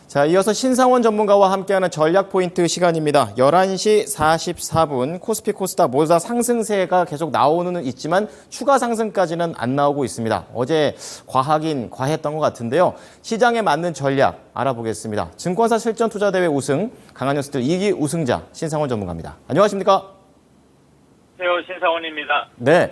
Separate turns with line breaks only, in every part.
자, 이어서 신상원 전문가와 함께하는 전략 포인트 시간입니다. 11시 44분 코스피 코스닥 모두 다 상승세가 계속 나오는 있지만 추가 상승까지는 안 나오고 있습니다. 어제 과하긴 과했던 것 같은데요. 시장에 맞는 전략 알아보겠습니다. 증권사 실전투자대회 우승, 강한뉴스들 2기 우승자 신상원 전문가입니다. 안녕하십니까?
안녕하세요. 신상원입니다.
네,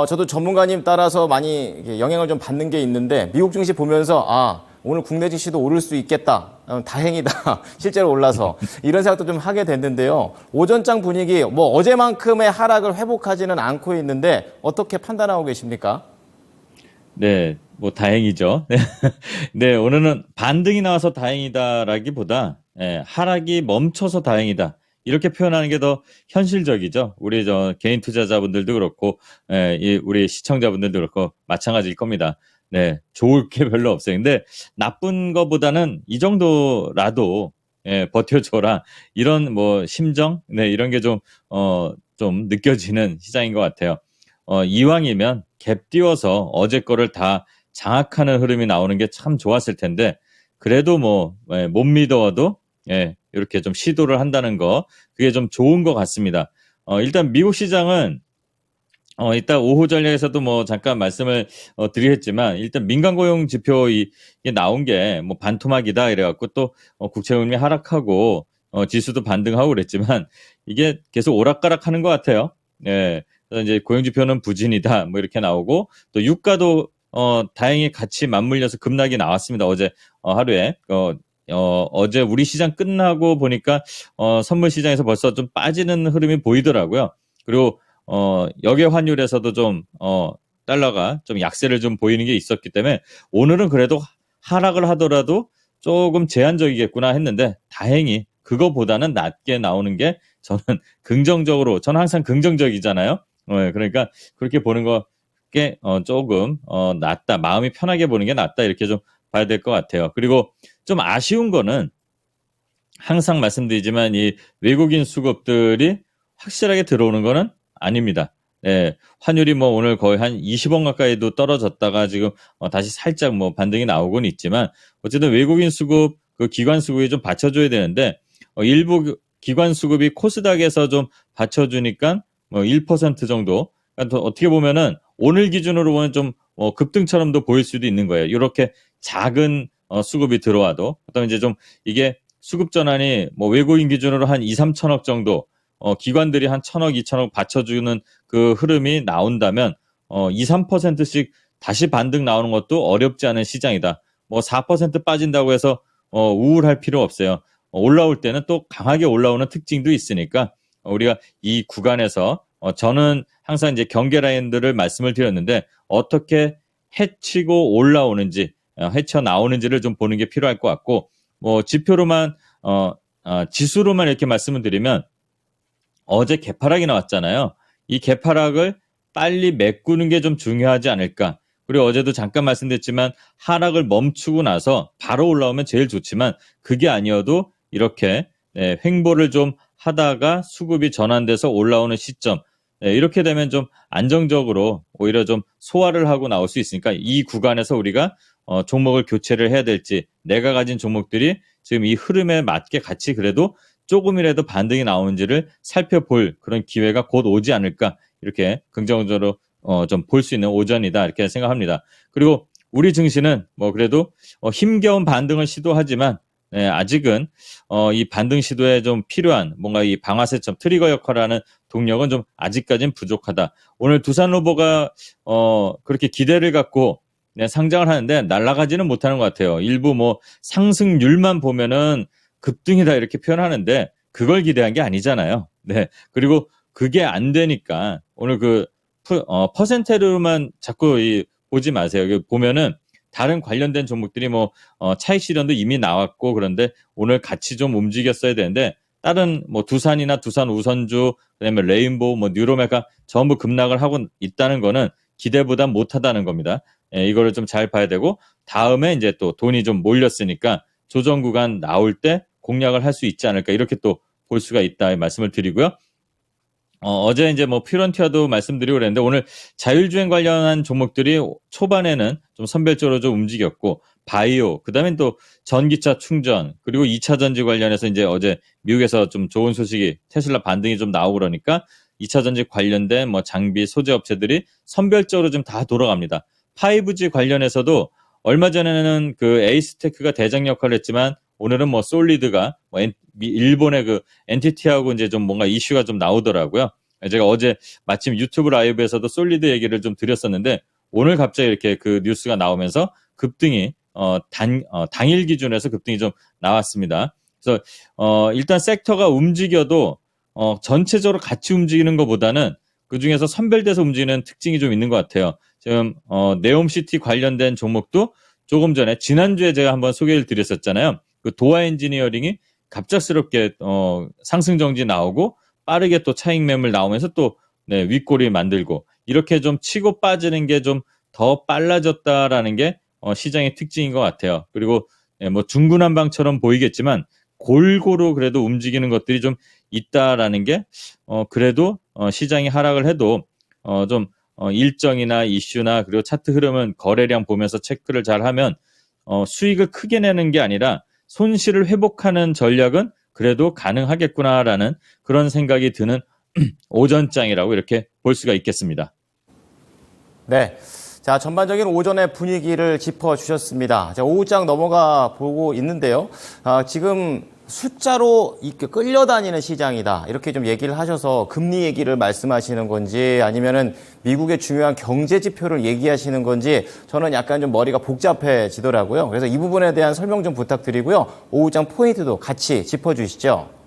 저도 전문가님 따라서 많이 영향을 좀 받는 게 있는데 미국 증시 보면서 오늘 국내 증시도 오를 수 있겠다. 다행이다. 실제로 올라서. 이런 생각도 좀 하게 됐는데요. 오전장 분위기 어제만큼의 하락을 회복하지는 않고 있는데 어떻게 판단하고 계십니까?
네, 다행이죠. 네, 오늘은 반등이 나와서 다행이다라기보다 하락이 멈춰서 다행이다. 이렇게 표현하는 게 더 현실적이죠. 우리 개인 투자자분들도 그렇고, 우리 시청자분들도 그렇고 마찬가지일 겁니다. 네, 좋을 게 별로 없어요. 근데 나쁜 거보다는 이 정도라도 버텨줘라. 이런 심정, 이런 게 좀 느껴지는 시장인 것 같아요. 이왕이면 갭 띄워서 어제 거를 다 장악하는 흐름이 나오는 게 참 좋았을 텐데, 그래도 못 믿어도 이렇게 좀 시도를 한다는 거, 그게 좀 좋은 것 같습니다. 일단 미국 시장은 이따 오후 전략에서도 잠깐 말씀을 드리겠지만, 일단 민간 고용 지표 이게 나온 게 반토막이다 이래갖고 또 국채금리 하락하고 지수도 반등하고 그랬지만 이게 계속 오락가락하는 것 같아요. 예. 그래서 이제 고용 지표는 부진이다 이렇게 나오고, 또 유가도 다행히 같이 맞물려서 급락이 나왔습니다. 어제 하루에 어제 우리 시장 끝나고 보니까 선물 시장에서 벌써 좀 빠지는 흐름이 보이더라고요. 그리고 역외 환율에서도 좀 달러가 좀 약세를 좀 보이는 게 있었기 때문에 오늘은 그래도 하락을 하더라도 조금 제한적이겠구나 했는데, 다행히 그거보다는 낮게 나오는 게 저는 저는 항상 긍정적이잖아요. 그러니까 그렇게 보는 게 조금 낫다, 마음이 편하게 보는 게 낫다, 이렇게 좀 봐야 될 것 같아요. 그리고 좀 아쉬운 거는 항상 말씀드리지만 이 외국인 수급들이 확실하게 들어오는 거는 아닙니다. 예, 환율이 오늘 거의 한 20원 가까이도 떨어졌다가 지금 다시 살짝 반등이 나오곤 있지만, 어쨌든 외국인 수급, 그 기관 수급이 좀 받쳐줘야 되는데, 일부 기관 수급이 코스닥에서 좀 받쳐주니까 1% 정도. 그러니까 어떻게 보면은 오늘 기준으로 보면 좀 급등처럼도 보일 수도 있는 거예요. 이렇게 작은 수급이 들어와도. 그다음에 이제 좀 이게 수급 전환이 외국인 기준으로 한 2, 3천억 정도, 기관들이 한 1,000억, 2,000억 받쳐주는 그 흐름이 나온다면 2, 3%씩 다시 반등 나오는 것도 어렵지 않은 시장이다. 4% 빠진다고 해서 우울할 필요 없어요. 올라올 때는 또 강하게 올라오는 특징도 있으니까 우리가 이 구간에서 저는 항상 이제 경계 라인들을 말씀을 드렸는데, 어떻게 해치고 올라오는지, 헤쳐 나오는지를 좀 보는 게 필요할 것 같고, 지표로만 지수로만 이렇게 말씀을 드리면 어제 개파락이 나왔잖아요. 이 개파락을 빨리 메꾸는 게 좀 중요하지 않을까. 그리고 어제도 잠깐 말씀드렸지만 하락을 멈추고 나서 바로 올라오면 제일 좋지만, 그게 아니어도 이렇게 횡보를 좀 하다가 수급이 전환돼서 올라오는 시점, 이렇게 되면 좀 안정적으로 오히려 좀 소화를 하고 나올 수 있으니까, 이 구간에서 우리가 종목을 교체를 해야 될지, 내가 가진 종목들이 지금 이 흐름에 맞게 같이 그래도 조금이라도 반등이 나오는지를 살펴볼 그런 기회가 곧 오지 않을까, 이렇게 긍정적으로 좀 볼 수 있는 오전이다, 이렇게 생각합니다. 그리고 우리 증시는 그래도 힘겨운 반등을 시도하지만 아직은 이 반등 시도에 좀 필요한 뭔가 이 방아쇠점 트리거 역할을 하는 동력은 좀 아직까지는 부족하다. 오늘 두산로보가 그렇게 기대를 갖고 상장을 하는데 날아가지는 못하는 것 같아요. 일부 상승률만 보면은 급등이다 이렇게 표현하는데, 그걸 기대한 게 아니잖아요. 네. 그리고 그게 안 되니까 오늘 퍼센테로만 자꾸 보지 마세요. 여기 보면은 다른 관련된 종목들이 차익 실현도 이미 나왔고, 그런데 오늘 같이 좀 움직였어야 되는데, 다른 두산이나 두산 우선주, 그다음에 레인보우, 뉴로메가 전부 급락을 하고 있다는 거는 기대보다 못하다는 겁니다. 이거를 좀 잘 봐야 되고, 다음에 이제 또 돈이 좀 몰렸으니까 조정 구간 나올 때 공략을 할 수 있지 않을까, 이렇게 또 볼 수가 있다 말씀을 드리고요. 어제 이제 퓨런티어도 말씀드리고 그랬는데, 오늘 자율주행 관련한 종목들이 초반에는 좀 선별적으로 좀 움직였고, 바이오, 그다음에 또 전기차 충전, 그리고 2차 전지 관련해서 이제 어제 미국에서 좀 좋은 소식이 테슬라 반등이 좀 나오고 그러니까 2차 전지 관련된 뭐 장비 소재 업체들이 선별적으로 좀 다 돌아갑니다. 5G 관련해서도 얼마 전에는 그 에이스테크가 대장 역할을 했지만 오늘은 뭐 솔리드가 뭐 일본의 그 엔티티하고 이제 좀 뭔가 이슈가 좀 나오더라고요. 제가 어제 마침 유튜브 라이브에서도 솔리드 얘기를 좀 드렸었는데 오늘 갑자기 이렇게 그 뉴스가 나오면서 급등이 당일 기준에서 급등이 좀 나왔습니다. 그래서 일단 섹터가 움직여도 전체적으로 같이 움직이는 것보다는 그 중에서 선별돼서 움직이는 특징이 좀 있는 것 같아요. 지금 네옴시티 관련된 종목도 조금 전에 지난주에 제가 한번 소개를 드렸었잖아요. 그 도화 엔지니어링이 갑작스럽게 상승 정지 나오고 빠르게 또 차익 매물 나오면서 또 네, 윗꼬리 만들고 이렇게 좀 치고 빠지는 게 좀 더 빨라졌다라는 게 시장의 특징인 것 같아요. 그리고 네, 뭐 중구난방처럼 보이겠지만 골고루 그래도 움직이는 것들이 좀 있다라는 게 그래도 시장이 하락을 해도 좀 일정이나 이슈나 그리고 차트 흐름은 거래량 보면서 체크를 잘 하면 수익을 크게 내는 게 아니라 손실을 회복하는 전략은 그래도 가능하겠구나라는 그런 생각이 드는 오전장이라고 이렇게 볼 수가 있겠습니다.
네. 자, 전반적인 오전의 분위기를 짚어주셨습니다. 자, 오후장 넘어가 보고 있는데요. 지금 숫자로 끌려다니는 시장이다. 이렇게 좀 얘기를 하셔서 금리 얘기를 말씀하시는 건지 아니면은 미국의 중요한 경제 지표를 얘기하시는 건지 저는 약간 좀 머리가 복잡해지더라고요. 그래서 이 부분에 대한 설명 좀 부탁드리고요. 오후장 포인트도 같이 짚어주시죠.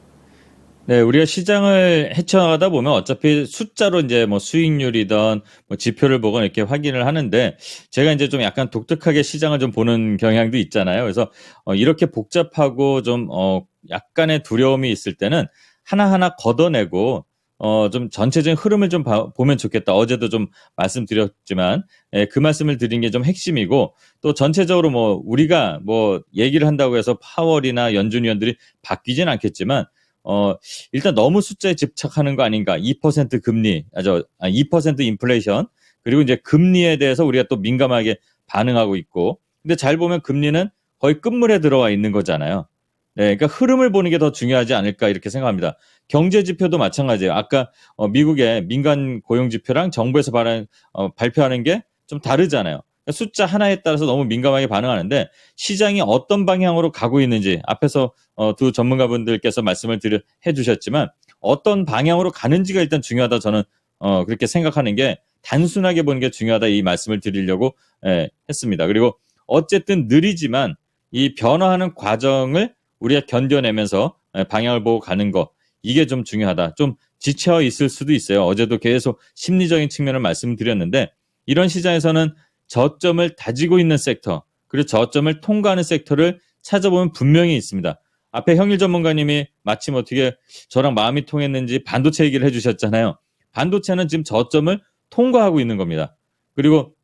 네, 우리가 시장을 헤쳐나가다 보면 어차피 숫자로 이제 뭐 수익률이든 뭐 지표를 보거나 이렇게 확인을 하는데 제가 이제 좀 약간 독특하게 시장을 좀 보는 경향도 있잖아요. 그래서 이렇게 복잡하고 좀 약간의 두려움이 있을 때는 하나하나 걷어내고 좀 전체적인 흐름을 좀 보면 좋겠다. 어제도 좀 말씀드렸지만 그 말씀을 드린 게 좀 핵심이고 또 전체적으로 뭐 우리가 뭐 얘기를 한다고 해서 파월이나 연준 위원들이 바뀌진 않겠지만 일단 너무 숫자에 집착하는 거 아닌가. 2% 금리, 2% 인플레이션, 그리고 이제 금리에 대해서 우리가 또 민감하게 반응하고 있고. 근데 잘 보면 금리는 거의 끝물에 들어와 있는 거잖아요. 네, 그러니까 흐름을 보는 게 더 중요하지 않을까 이렇게 생각합니다. 경제 지표도 마찬가지예요. 아까 미국의 민간 고용 지표랑 정부에서 발표하는 게 좀 다르잖아요. 숫자 하나에 따라서 너무 민감하게 반응하는데 시장이 어떤 방향으로 가고 있는지 앞에서 두 전문가분들께서 말씀을 해주셨지만 어떤 방향으로 가는지가 일단 중요하다 저는 그렇게 생각하는 게 단순하게 보는 게 중요하다 이 말씀을 드리려고 했습니다. 그리고 어쨌든 느리지만 이 변화하는 과정을 우리가 견뎌내면서 방향을 보고 가는 거 이게 좀 중요하다. 좀 지쳐 있을 수도 있어요. 어제도 계속 심리적인 측면을 말씀드렸는데 이런 시장에서는 저점을 다지고 있는 섹터, 그리고 저점을 통과하는 섹터를 찾아보면 분명히 있습니다. 앞에 형일 전문가님이 마침 어떻게 저랑 마음이 통했는지 반도체 얘기를 해주셨잖아요. 반도체는 지금 저점을 통과하고 있는 겁니다. 그리고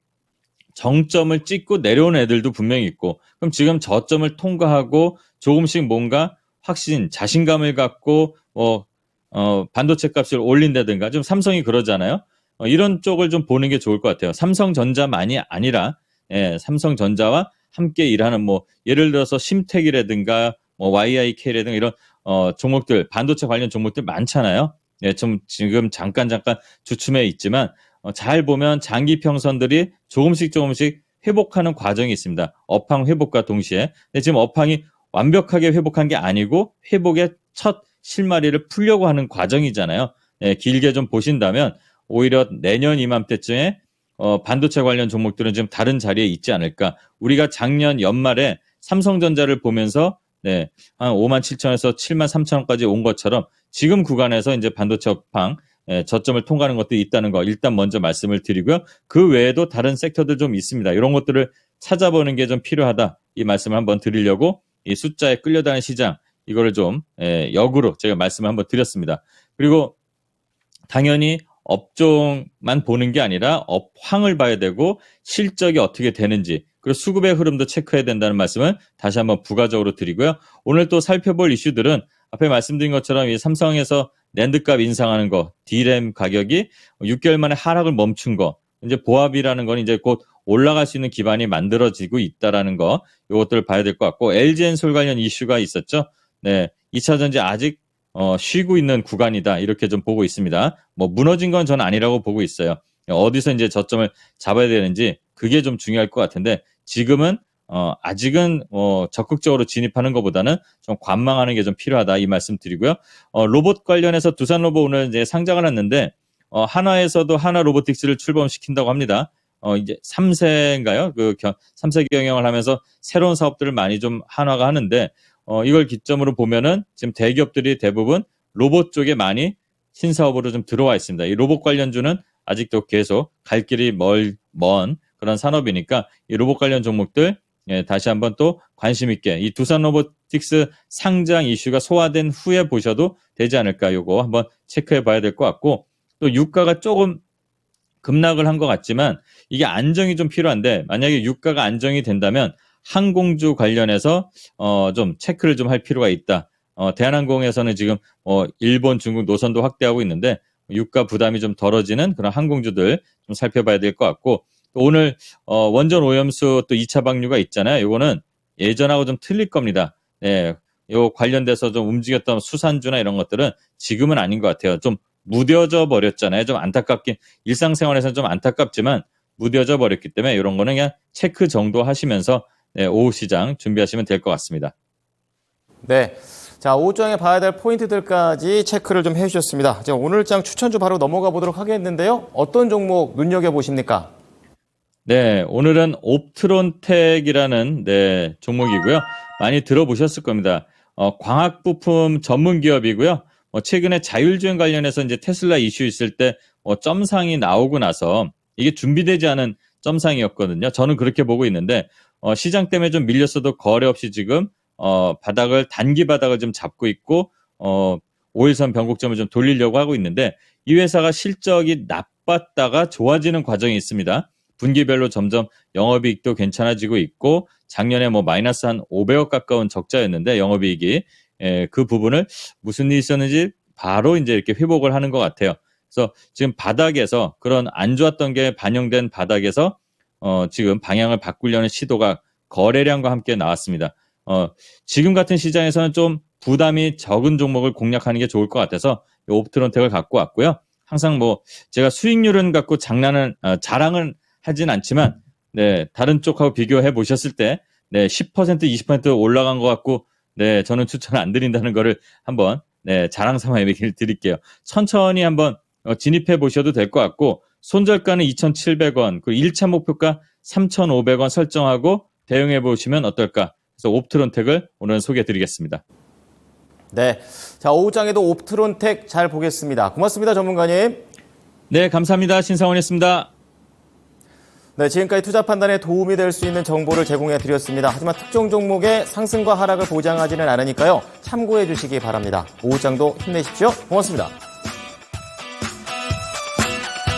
정점을 찍고 내려오는 애들도 분명히 있고 그럼 지금 저점을 통과하고 조금씩 뭔가 확신, 자신감을 갖고 반도체 값을 올린다든가 좀 삼성이 그러잖아요. 이런 쪽을 좀 보는 게 좋을 것 같아요. 삼성전자만이 아니라 삼성전자와 함께 일하는 뭐 예를 들어서 심택이라든가 뭐 YIK라든가 이런 종목들 반도체 관련 종목들 많잖아요. 좀 지금 잠깐 주춤해 있지만 잘 보면 장기 평선들이 조금씩 회복하는 과정이 있습니다. 업황 회복과 동시에 근데 지금 업황이 완벽하게 회복한 게 아니고 회복의 첫 실마리를 풀려고 하는 과정이잖아요. 길게 좀 보신다면 오히려 내년 이맘때쯤에 반도체 관련 종목들은 지금 다른 자리에 있지 않을까. 우리가 작년 연말에 삼성전자를 보면서 한 5만 7천에서 7만 3천원까지 온 것처럼 지금 구간에서 이제 반도체 업황 저점을 통과하는 것들이 있다는 거 일단 먼저 말씀을 드리고요. 그 외에도 다른 섹터들 좀 있습니다. 이런 것들을 찾아보는 게 좀 필요하다. 이 말씀을 한번 드리려고 이 숫자에 끌려다니는 시장 이거를 좀 역으로 제가 말씀을 한번 드렸습니다. 그리고 당연히 업종만 보는 게 아니라 업황을 봐야 되고 실적이 어떻게 되는지 그리고 수급의 흐름도 체크해야 된다는 말씀을 다시 한번 부가적으로 드리고요. 오늘 또 살펴볼 이슈들은 앞에 말씀드린 것처럼 이 삼성에서 낸드값 인상하는 거, D램 가격이 6개월 만에 하락을 멈춘 거, 이제 보합이라는 건 이제 곧 올라갈 수 있는 기반이 만들어지고 있다라는 거, 이것들을 봐야 될 것 같고, LG엔솔 관련 이슈가 있었죠. 네, 2차 전지 아직 쉬고 있는 구간이다, 이렇게 좀 보고 있습니다. 뭐 무너진 건 전 아니라고 보고 있어요. 어디서 이제 저점을 잡아야 되는지 그게 좀 중요할 것 같은데, 지금은 아직은 적극적으로 진입하는 것보다는 좀 관망하는 게 좀 필요하다, 이 말씀 드리고요. 로봇 관련해서 두산 로봇 오늘 이제 상장을 했는데, 한화에서도 한화 로보틱스를 출범시킨다고 합니다. 이제 3세인가요? 3세 경영을 하면서 새로운 사업들을 많이 좀 한화가 하는데, 이걸 기점으로 보면은 지금 대기업들이 대부분 로봇 쪽에 많이 신사업으로 좀 들어와 있습니다. 이 로봇 관련주는 아직도 계속 갈 길이 먼 그런 산업이니까 이 로봇 관련 종목들, 예, 다시 한번 또 관심 있게 이 두산 로보틱스 상장 이슈가 소화된 후에 보셔도 되지 않을까, 요거 한번 체크해 봐야 될 것 같고, 또 유가가 조금 급락을 한 것 같지만 이게 안정이 좀 필요한데, 만약에 유가가 안정이 된다면 항공주 관련해서 좀 체크를 좀 할 필요가 있다. 대한항공에서는 지금 일본, 중국 노선도 확대하고 있는데 유가 부담이 좀 덜어지는 그런 항공주들 좀 살펴봐야 될 것 같고, 또 오늘 원전 오염수 또 2차 방류가 있잖아요. 요거는 예전하고 좀 틀릴 겁니다. 네, 요 관련돼서 좀 움직였던 수산주나 이런 것들은 지금은 아닌 것 같아요. 좀 무뎌져 버렸잖아요. 좀 안타깝긴, 일상생활에서는 좀 안타깝지만 무뎌져 버렸기 때문에 이런 거는 그냥 체크 정도 하시면서, 네, 오후 시장 준비하시면 될 것 같습니다.
네. 자, 오후장에 봐야 될 포인트들까지 체크를 좀 해주셨습니다. 이제 오늘장 추천주 바로 넘어가 보도록 하겠는데요. 어떤 종목 눈여겨보십니까?
네, 오늘은 옵트론텍이라는, 네, 종목이고요. 많이 들어보셨을 겁니다. 광학 부품 전문 기업이고요. 최근에 자율주행 관련해서 이제 테슬라 이슈 있을 때 점상이 나오고 나서 이게 준비되지 않은 점상이었거든요. 저는 그렇게 보고 있는데, 시장 때문에 좀 밀렸어도 거래 없이 지금 단기 바닥을 좀 잡고 있고, 5일선 변곡점을 좀 돌리려고 하고 있는데, 이 회사가 실적이 나빴다가 좋아지는 과정이 있습니다. 분기별로 점점 영업이익도 괜찮아지고 있고, 작년에 마이너스 한 500억 가까운 적자였는데 영업이익이, 그 부분을 무슨 일이 있었는지 바로 이제 이렇게 회복을 하는 것 같아요. 그래서 지금 바닥에서, 그런 안 좋았던 게 반영된 바닥에서 지금 방향을 바꾸려는 시도가 거래량과 함께 나왔습니다. 지금 같은 시장에서는 좀 부담이 적은 종목을 공략하는 게 좋을 것 같아서 옵트론텍을 갖고 왔고요. 항상 제가 수익률은 갖고 자랑은 하진 않지만, 네, 다른 쪽하고 비교해 보셨을 때, 네, 10%, 20% 올라간 것 같고, 네, 저는 추천 안 드린다는 거를 한번, 네, 자랑 삼아 얘기를 드릴게요. 천천히 한번 진입해 보셔도 될 것 같고, 손절가는 2,700원, 그리고 1차 목표가 3,500원 설정하고 대응해 보시면 어떨까? 그래서 옵트론텍을 오늘 소개해 드리겠습니다.
네. 자, 오후장에도 옵트론텍 잘 보겠습니다. 고맙습니다, 전문가님.
네, 감사합니다. 신상원이었습니다.
네, 지금까지 투자 판단에 도움이 될 수 있는 정보를 제공해 드렸습니다. 하지만 특정 종목의 상승과 하락을 보장하지는 않으니까요. 참고해 주시기 바랍니다. 오후장도 힘내십시오. 고맙습니다.